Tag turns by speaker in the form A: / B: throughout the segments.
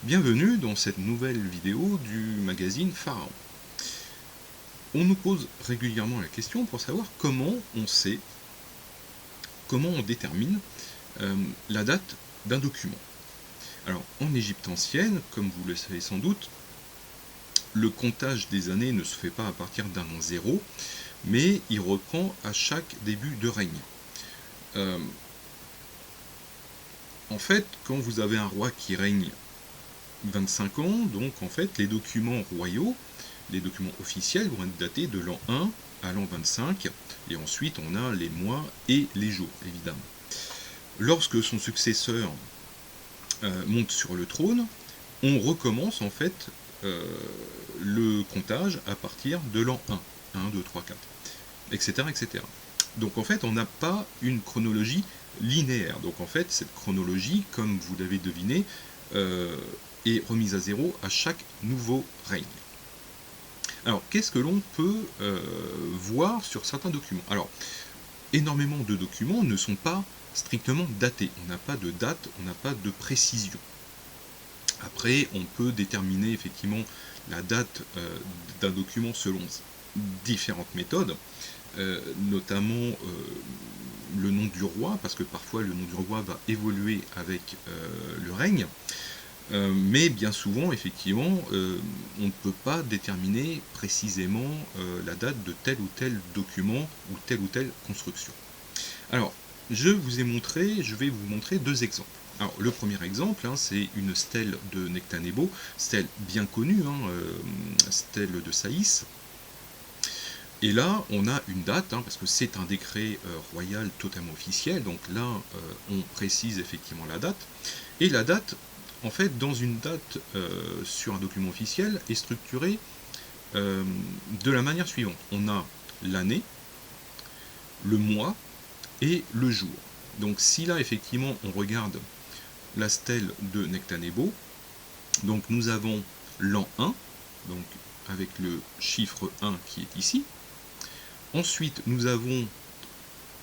A: Bienvenue dans cette nouvelle vidéo du magazine Pharaon. On nous pose régulièrement la question pour savoir comment on sait, comment on détermine la date d'un document. Alors en Égypte ancienne, comme vous le savez sans doute, le comptage des années ne se fait pas à partir d'un an zéro, mais il reprend à chaque début de règne. En fait, quand vous avez un roi qui règne 25 ans, donc en fait les documents royaux, les documents officiels vont être datés de l'an 1 à l'an 25, et ensuite on a les mois et les jours, évidemment. Lorsque son successeur monte sur le trône, on recommence en fait le comptage à partir de l'an 1, 1, 2, 3, 4, etc. etc. Donc en fait on n'a pas une chronologie linéaire. Donc en fait cette chronologie, comme vous l'avez deviné, est remise à zéro à chaque nouveau règne. Alors, qu'est-ce que l'on peut voir sur certains documents? Alors, énormément de documents ne sont pas strictement datés. On n'a pas de date, on n'a pas de précision. Après, on peut déterminer effectivement la date d'un document selon différentes méthodes, notamment le nom du roi, parce que parfois le nom du roi va évoluer avec le règne. Mais bien souvent, effectivement, on ne peut pas déterminer précisément la date de tel ou tel document ou telle construction. Alors, je vais vous montrer deux exemples. Alors, le premier exemple, c'est une stèle de Nectanebo, stèle bien connue, stèle de Saïs. Et là, on a une date, parce que c'est un décret royal totalement officiel, donc là, on précise effectivement la date. Et la date, en fait, dans une date sur un document officiel, est structurée de la manière suivante. On a l'année, le mois et le jour. Donc si là, effectivement, on regarde la stèle de Nectanebo, donc nous avons l'an 1, donc avec le chiffre 1 qui est ici. Ensuite, nous avons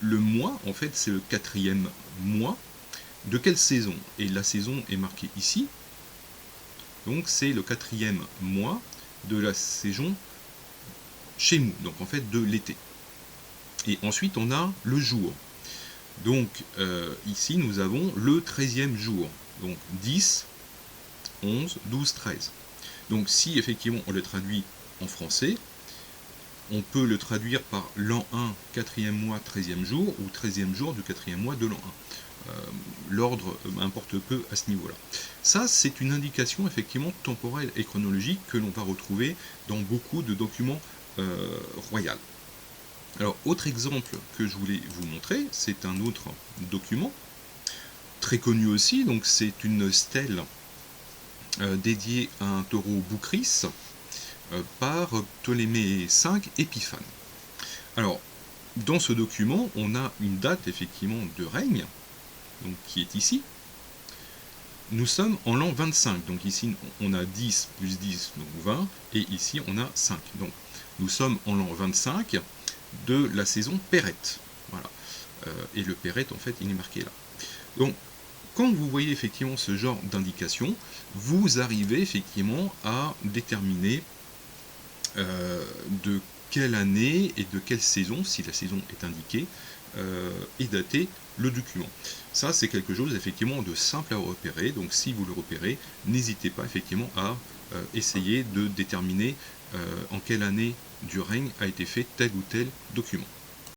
A: le mois, en fait, c'est le 4e mois. De quelle saison? Et la saison est marquée ici. Donc c'est le 4e mois de la saison Shemu, donc en fait de l'été. Et ensuite on a le jour. Donc ici nous avons le 13e jour. Donc 10, 11, 12, 13. Donc si effectivement on le traduit en français, on peut le traduire par l'an 1, 4e mois, 13e jour, ou 13e jour du 4e mois de l'an 1. L'ordre importe peu à ce niveau-là. Ça, c'est une indication effectivement temporelle et chronologique que l'on va retrouver dans beaucoup de documents royaux. Alors, autre exemple que je voulais vous montrer, c'est un autre document, très connu aussi, donc c'est une stèle dédiée à un taureau Boukris par Ptolémée V Épiphane. Alors, dans ce document, on a une date effectivement de règne, donc qui est ici. Nous sommes en l'an 25, donc ici on a 10 plus 10, donc 20, et ici on a 5. Donc nous sommes en l'an 25 de la saison Pérette. Voilà. Et le Pérette, en fait, il est marqué là. Donc, quand vous voyez effectivement ce genre d'indication, vous arrivez effectivement à déterminer de quelle année et de quelle saison, si la saison est indiquée, est daté le document. Ça, c'est quelque chose effectivement de simple à repérer, donc si vous le repérez, n'hésitez pas effectivement à essayer de déterminer en quelle année du règne a été fait tel ou tel document.